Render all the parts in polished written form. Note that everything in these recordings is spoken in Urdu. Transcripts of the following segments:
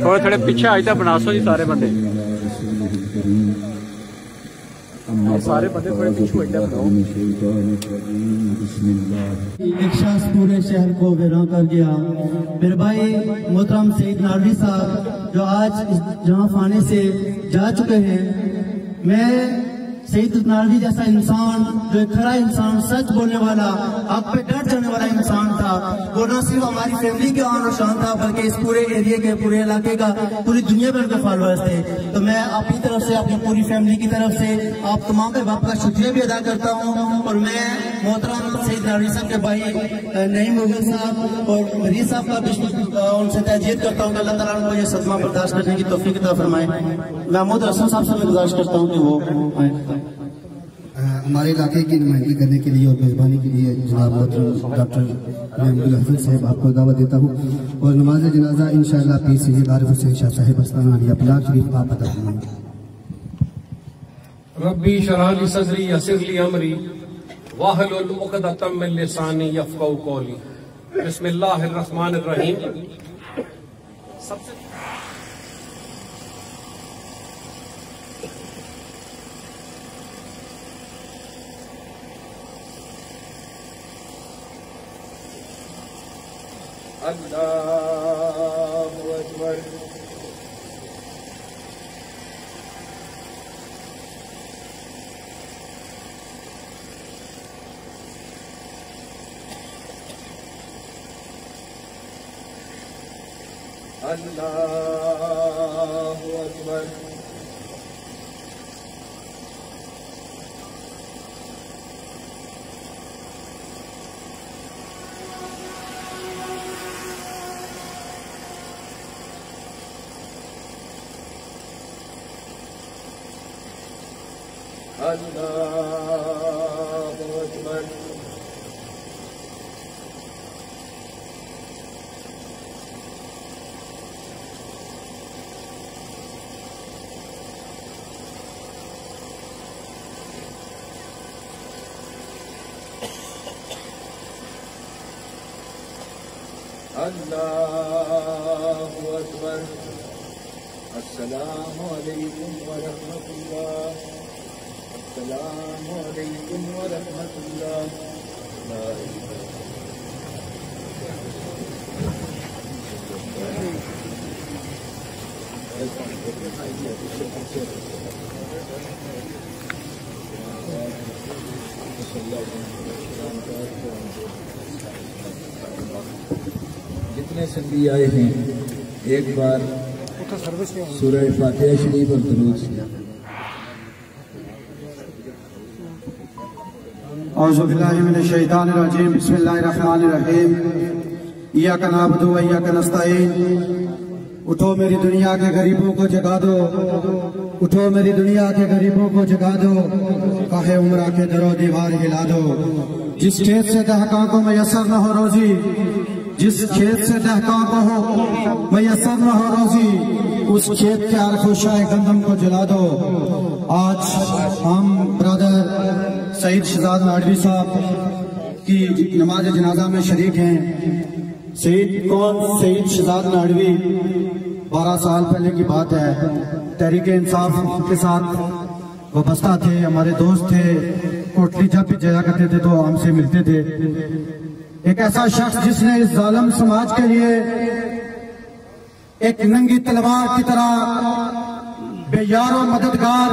تھوڑے پیچھے آج تک بنا سو جی سارے بندے سارے بندے تھوڑے پیچھے ایک شخص پورے شہر کو ویراں کر گیا. میرے بھائی محترم سعید ناروی صاحب جو آج جہاں فانے سے جا چکے ہیں، میں سعید ناروی جیسا انسان جو ایک کھڑا انسان، سچ بولنے والا، حق پہ ڈٹ جانے والا انسان تھا. وہ نہ صرف ہماری فیملی کے آن اور شان تھا بلکہ اس پورے ایریے کے، پورے علاقے کا، پوری دنیا میں ان کے فالوورز تھے. تو میں اپنی طرف سے، اپنی پوری فیملی کی طرف سے آپ تمام کے باپ کا شکریہ بھی ادا کرتا ہوں. اور میں محترم سعید ناروی صاحب کے بھائی نعیم مغل صاحب اور مریض صاحب کا بھی ان سے تعزیت کرتا ہوں کہ اللہ تعالیٰ ان کو یہ صدمہ برداشت کرنے کی توفیق عطا فرمائے. محمود رسول صاحب سے میں گزارش کرتا ہوں کہ وہ آئیں. ہمارے علاقے کی نمائندگی کرنے کے لیے اور میزبانی کے لیے جناب محترم ڈاکٹر محمود حافظ صاحب آپ کو دعوت دیتا ہوں. اور نماز جنازہ انشاءاللہ پیر سید عارف حسین شاہ صاحب استانہ علیہ پلاک شریف آپ عطا فرمائیں. ربی اشرح لی صدری یسر لی امری واحلل عقدۃ من لسانی یفقہوا قولی. بسم اللہ الرحمن الرحیم. اللہ اکبر. اللہ اکبر. اللہ اکبر. اللہ اکبر. السلام علیکم ورحمۃ اللہ. السلام علیکم ورحمۃ اللہ. جتنے سنگی آئے ہیں ایک بار سورہ فاتحہ شریف اور درود شریف. اعوذ باللہ من الشیطان الرجیم. بسم اللہ الرحمن الرحیم. ایاک نعبد و ایاک نستعین. اٹھو میری دنیا کے غریبوں کو جگا دو، اٹھو میری دنیا کے غریبوں کو جگا دو، کاہے عمرہ کے در و دیوار ہلا دو. جس کھیت سے دہقاں کو میسر نہ ہو روزی، جس کھیت سے دہقاں کو میسر نہ ہو روزی، اس کھیت کے آرفوشائے گندم کو جلا دو. آج ہم برادر سعید شہزاد ناروی صاحب کی نماز جنازہ میں شریک ہیں. سعید کون؟ سعید شہزاد ناروی 12 سال پہلے کی بات ہے، تحریک انصاف کے ساتھ وابستہ تھے، ہمارے دوست تھے. کوٹلی جب بھی جایا کرتے تھے تو ہم سے ملتے تھے. ایک ایسا شخص جس نے اس ظالم سماج کے لیے ایک ننگی تلوار کی طرح بے یار و مددگار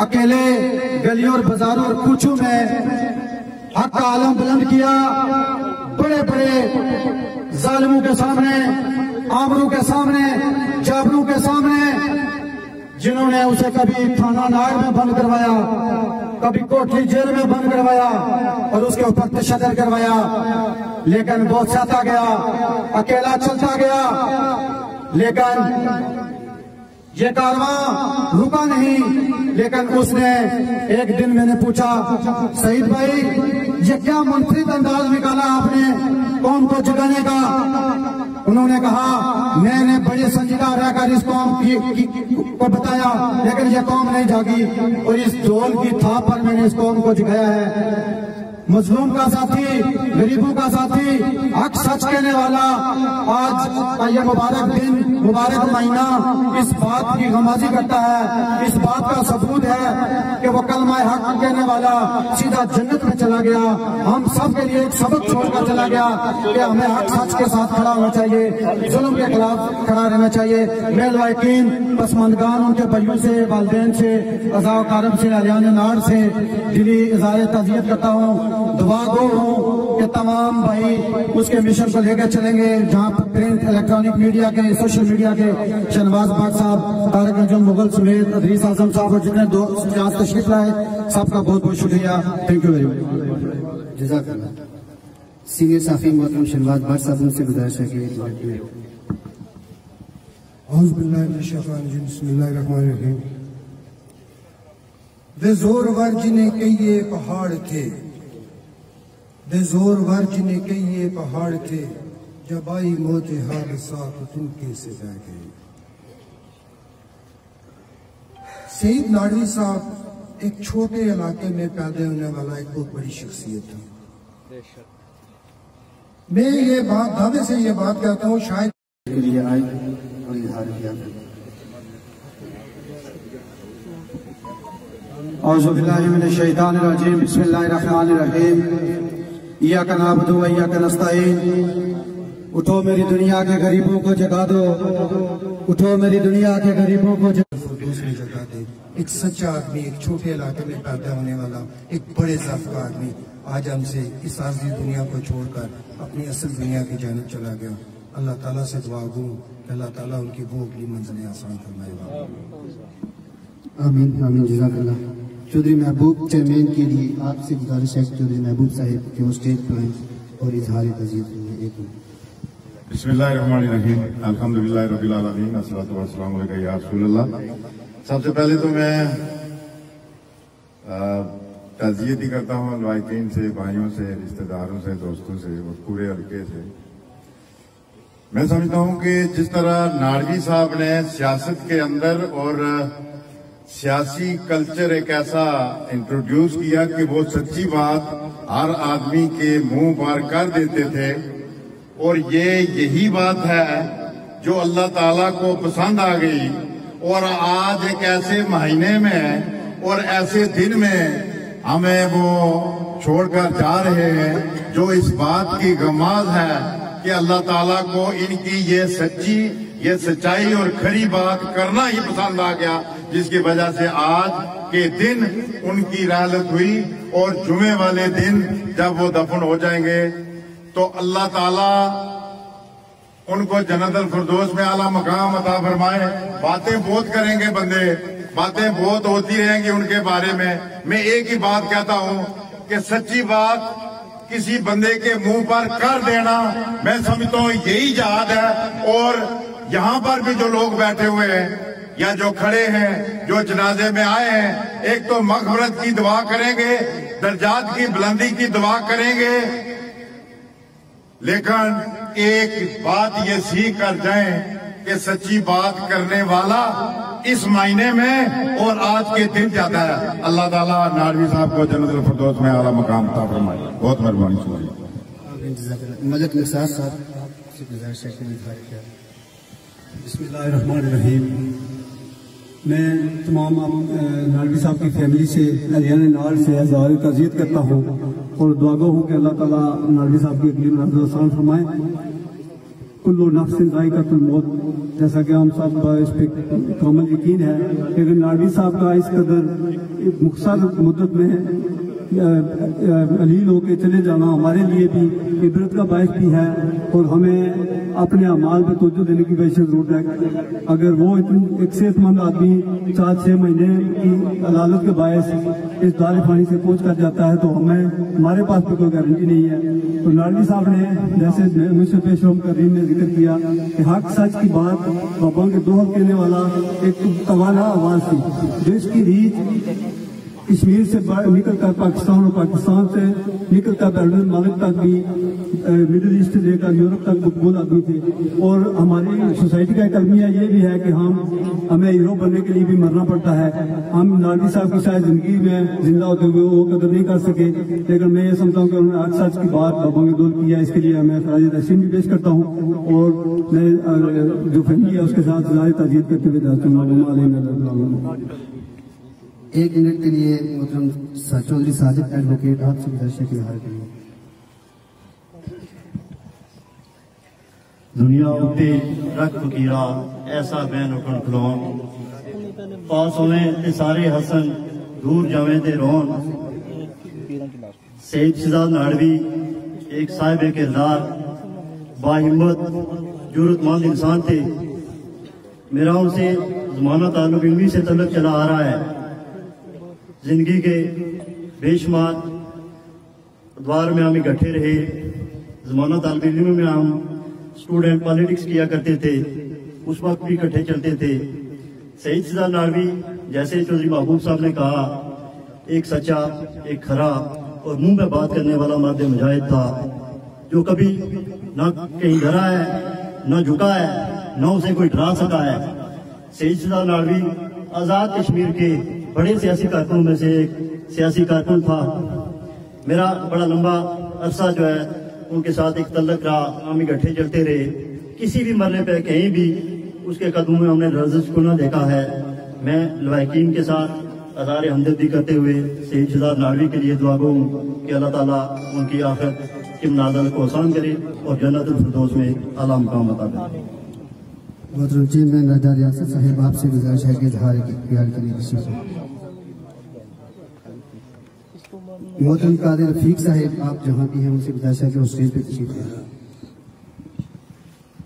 اکیلے گلیوں اور بازاروں اور کوچوں میں حق کا علم بلند کیا. بڑے بڑے ظالموں کے سامنے، آمروں کے سامنے، جابروں کے سامنے، جنہوں نے اسے کبھی تھانہ ناگ میں بند کروایا، کبھی کوٹلی جیل میں بند کروایا اور اس کے اوپر تشدد کروایا، لیکن وہ سہتا گیا، اکیلا چلتا گیا. لیکن یہ کارواں رکا نہیں، لیکن اس نے ایک دن میں نے پوچھا سعید بھائی یہ کیا منفرد انداز نکالا آپ نے قوم کو جگانے کا؟ انہوں نے کہا میں نے بڑے سنجیدہ رہ کر اس قوم کو بتایا، لیکن یہ قوم نہیں جاگی، اور اس ڈھول کی تھاپ پر میں نے اس قوم کو جگایا ہے۔ مظلوم کا ساتھی، غریبوں کا ساتھی، حق سچ کہنے والا، آج کا یہ مبارک دن، مبارک مہینہ اس بات کی غمازی کرتا ہے، اس بات کا ثبوت ہے کہ وہ کلمہ حق کہنے والا سیدھا جنت میں چلا گیا۔ ہم سب کے لیے ایک سبق چھوڑ کر چلا گیا کہ ہمیں حق سچ کے ساتھ کھڑا ہونا چاہیے، ظلم کے خلاف کھڑا رہنا چاہیے۔ میں لائقین پسماندگان، ان کے بھائیوں سے، والدین سے، عزا و کرم سے، اہلیان نار سے دلی اظہار تعزیت کرتا ہوں۔ دعا گو ہوں کہ تمام بھائی اس کے مشن کو لے کر چلیں گے، جہاں پرنٹ، الیکٹرانک میڈیا کے، سوشل میڈیا کے شہنواز بٹ صاحب، طارق انجم مغل سمیت، ادریس اعظم صاحب اور جتنے دوست یہاں تشریف لائے، سب کا بہت بہت شکریہ۔ Thank you very much. جزاک اللہ۔ سینئر صحافی محترم شہنواز بٹ صاحب، ان سے گزارش ہے کہ اعوذ باللہ من الشیطان الرجیم، بسم اللہ الرحمن الرحیم۔ بے زور ور جنہیں کئیے پہاڑ تھے، بے زور ور جنہیں کئیے پہاڑ تھے، جب آئی موت حادثات ان کے سے بہ گئے۔ سعید ناڈوی صاحب ایک چھوٹے علاقے میں پیدا ہونے والا ایک بہت بڑی شخصیت تھا۔ میں یہ بات دعوے سے یہ بات کہتا ہوں، شاید کے لیے آئے اور اظہار کیا۔ اعوذ باللہ من الشیطان الرجیم، بسم اللہ الرحمن الرحیم۔ ایاک نعبد و ایاک نستعین۔ اٹھو میری دنیا کے غریبوں کو جگا دو، اٹھو میری دنیا کے غریبوں کو دوسری جگہ دے۔ ایک سچا آدمی، ایک چھوٹے علاقے میں پیدا ہونے والا ایک بڑے ذات کا آدمی آج ہم سے اس عارضی دنیا کو چھوڑ کر اپنی اصل دنیا کی جانب چلا گیا۔ اللہ تعالیٰ سے دعا گوں کہ اللہ تعالیٰ ان کی وہ اگلی منزلیں آسان فرمائے گا۔ آمین آمین، جزاک اللہ۔ چودھری محبوب چیئرمین کے لیے آپ سے گزارش ہے کہ چودھری محبوب صاحب کے وہ اسٹیج پر آئیں اور اظہار تعزیت کریں۔ ایک منٹ۔ بسم اللہ الرحمن الرحیم، الحمدللہ رب العالمین، الصلاۃ والسلام علیکہ یا رسول اللہ۔ سب سے پہلے تو میں تعزیت ہی کرتا ہوں لائقین سے، بھائیوں سے، رشتہ داروں سے، دوستوں سے اور پورے حلقے سے۔ میں سمجھتا ہوں کہ جس طرح ناڈوی صاحب نے سیاست کے اندر اور سیاسی کلچر ایک ایسا انٹروڈیوس کیا کہ وہ سچی بات ہر آدمی کے منہ پر کر دیتے تھے، اور یہی بات ہے جو اللہ تعالیٰ کو پسند آ گئی، اور آج ایک ایسے مہینے میں اور ایسے دن میں ہمیں وہ چھوڑ کر جا رہے ہیں جو اس بات کی غماز ہے کہ اللہ تعالیٰ کو ان کی یہ سچائی اور کھری بات کرنا ہی پسند آ گیا، جس کی وجہ سے آج کے دن ان کی رحلت ہوئی، اور جمعے والے دن جب وہ دفن ہو جائیں گے تو اللہ تعالیٰ ان کو جنت الفردوس میں اعلیٰ مقام عطا فرمائے۔ باتیں بہت کریں گے بندے، باتیں بہت ہوتی رہیں گی ان کے بارے میں۔ میں ایک ہی بات کہتا ہوں کہ سچی بات کسی بندے کے منہ پر کر دینا، میں سمجھتا ہوں یہی جہاد ہے۔ اور یہاں پر بھی جو لوگ بیٹھے ہوئے ہیں یا جو کھڑے ہیں، جو جنازے میں آئے ہیں، ایک تو مغفرت کی دعا کریں گے، درجات کی بلندی کی دعا کریں گے، لیکن ایک بات یہ سیکھ کر جائیں کہ سچی بات کرنے والا اس مہینے میں اور آج کے دن جاتا ہے۔ اللہ تعالیٰ ناڈوی صاحب کو جنت الفردوس میں اعلیٰ مقام عطا فرمائے۔ بہت مہربانی شکریہ۔ ملک نثار صاحب سے گزارش ہے کہ اظہار کیا۔ بسم اللہ الرحمن الرحیم۔ میں تمام ناڈوی صاحب کی فیملی سے، اہلیان نار سے اظہار تعزیت کرتا ہوں اور دعا گو ہوں کہ اللہ تعالیٰ ناڈوی صاحب کی اگلی منزل آسان فرمائے۔ کل نفس ذائقۃ الموت، جیسا کہ ہم سب کا اس پہ کامل یقین ہے کہ اگر ناڈوی صاحب کا اس قدر مختصر مدت میں علیل ہو کے چلے جانا ہمارے لیے بھی عبرت کا باعث بھی ہے، اور ہمیں اپنے اعمال پہ توجہ دینے کی وجہ ضرورت ہے۔ اگر وہ ایک صحت مند آدمی 4-6 مہینے کی عدالت کے باعث اس دار فانی سے پہنچ کر جاتا ہے تو ہمارے پاس بھی کوئی گارنٹی نہیں ہے۔ تو ناروی صاحب نے جیسے مجھ پیشرم کریم نے ذکر کیا کہ حق سچ کی بات بابا کے دو حق کہنے والا ایک توانا آواز تھی، جو اس کی ریچ کشمیر سے نکل کر پاکستان اور پاکستان سے نکل کر بیرون الملک تک بھی، مڈل ایسٹ سے لے کر یورپ تک مقبول آدمی تھے۔ اور ہماری سوسائٹی کا ایک المیہ یہ بھی ہے کہ ہمیں ہیرو بننے کے لیے بھی مرنا پڑتا ہے۔ ہم ناروی صاحب کی شاید زندگی میں زندہ ہوتے ہوئے وہ قدر نہیں کر سکے، لیکن میں یہ سمجھتا ہوں کہ انہوں نے حق سچ کی بات بابا کے دور کیا، اس کے لیے میں خراج تحسین بھی پیش کرتا ہوں، اور میں جو فیملی ہے اس کے ساتھ ظاہر تعزیت کرتے ہوئے جاتا ہوں۔ 1 منٹ کے لیے محترم چودھری ساجد ایڈوکیٹ آپ سے گزارش ہے کہ اظہار کریے۔ دنیا اٹھے رکھ فقیرہ ایسا بین اکن کھلون، پاس ہوئیں تے سارے حسن دور جاویں تے رون۔ سید شہزاد ناڑوی ایک صاحب کردار، با ہمت جرت مند انسان تھے۔ میرا ان سے زمانہ تعلق علمی سے تعلق چلا آ رہا ہے۔ زندگی کے بے شمار ادوار میں ہم اکٹھے رہے۔ زمانہ طالب علم میں ہم اسٹوڈنٹ پالیٹکس کیا کرتے تھے، اس وقت بھی اکٹھے چلتے تھے۔ سید شہزاد ناڑوی جیسے چودھری محبوب صاحب نے کہا، ایک سچا، ایک کھرا اور منہ پہ بات کرنے والا مرد مجاہد تھا، جو کبھی نہ کہیں ڈرا ہے، نہ جھکا ہے، نہ اسے کوئی ڈرا سکا ہے۔ سید شہزاد ناڑوی آزاد کشمیر کے بڑے سیاسی کارکنوں میں سے ایک سیاسی کارکن تھا۔ میرا بڑا لمبا عرصہ جو ہے ان کے ساتھ ایک تعلق رہا، ہم اکٹھے چلتے رہے۔ کسی بھی مرحلے پہ کہیں بھی اس کے قدموں میں ہم نے لرزش کو نہ دیکھا ہے۔ میں لوائقین کے ساتھ اظہار ہمدردی کرتے ہوئے سید شہزاد ناڑوی کے لیے دعا گو ہوں کہ اللہ تعالیٰ ان کی آخرت کی منازل کو آسان کرے اور جنت الفردوس میں اعلیٰ مقام عطا کرے۔ محترم چیئرمین رضا ریاست صاحب آپ سے گزارش ہے کہ اظہار خیال کریے۔ محترم قادر رفیق صاحب آپ جہاں بھی ہیں ان سے گزارش ہے کہ وہ اسٹیج پہ تشریف لائیں۔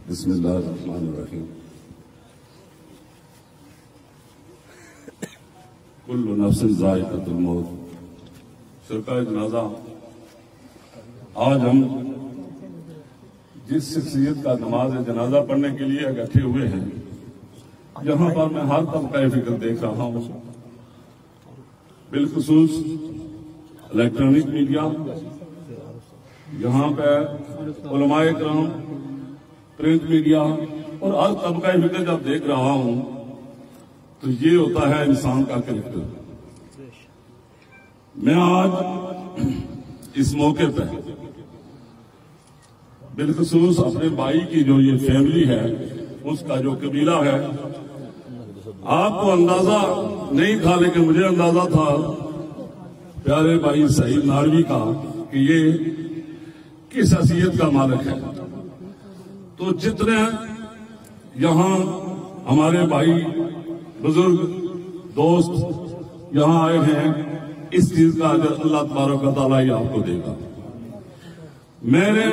بسم اللہ الرحمن الرحیم۔ کل نفس ذائقۃ الموت۔ شرکائے جنازہ، آج ہم جس شخصیت کا نماز جنازہ پڑھنے کے لیے اکٹھے ہوئے ہیں، یہاں پر میں ہر طبقہ فکر دیکھ رہا ہوں، بالخصوص الیکٹرانک میڈیا، یہاں پہ علماء کرام، پرنٹ میڈیا، اور ہر طبقہ فکر جب دیکھ رہا ہوں تو یہ ہوتا ہے انسان کا کریکٹر۔ میں آج اس موقع پہ بالخصوص اپنے بھائی کی جو یہ فیملی ہے، اس کا جو قبیلہ ہے، آپ کو اندازہ نہیں تھا لیکن مجھے اندازہ تھا پیارے بھائی سعید ناڑوی کا کہ یہ کس حیثیت کا مالک ہے۔ تو جتنے یہاں ہمارے بھائی بزرگ دوست یہاں آئے ہیں، اس چیز کا اجر اللہ تبارک و تعالیٰ ہی آپ کو دے گا۔ میں نے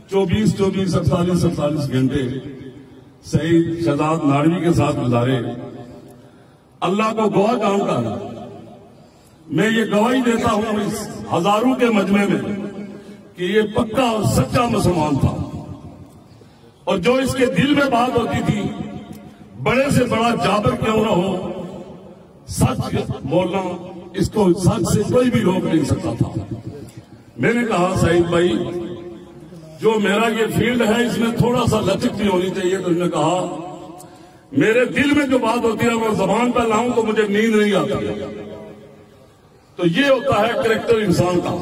48 گھنٹے سعید شہزاد ناڑوی کے ساتھ گزارے۔ اللہ کو گواہ جان کر میں یہ گواہی دیتا ہوں اس ہزاروں کے مجمع میں کہ یہ پکا اور سچا مسلمان تھا، اور جو اس کے دل میں بات ہوتی تھی، بڑے سے بڑا جابر کیوں نہ ہو، سچ بولنا، اس کو سچ سے کوئی بھی روک نہیں سکتا تھا۔ میں نے کہا سعید بھائی، جو میرا یہ فیلڈ ہے اس میں تھوڑا سا لچک بھی ہونی چاہیے۔ تو انہوں نے کہا میرے دل میں جو بات ہوتی ہے وہ زبان پہ لاؤں تو مجھے نیند نہیں آتی۔ تو یہ ہوتا ہے کریکٹر انسان کا۔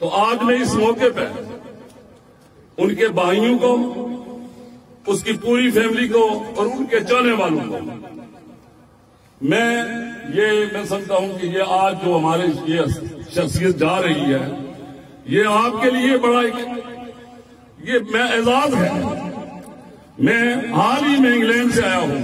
تو آج میں اس موقع پہ ان کے بھائیوں کو، اس کی پوری فیملی کو اور ان کے چاہنے والوں کو میں سمجھتا ہوں کہ یہ آج جو ہمارے یہ شخصیت جا رہی ہے، یہ آپ کے لیے بڑا یہ میں اعزاز ہے۔ میں حال ہی میں انگلینڈ سے آیا ہوں۔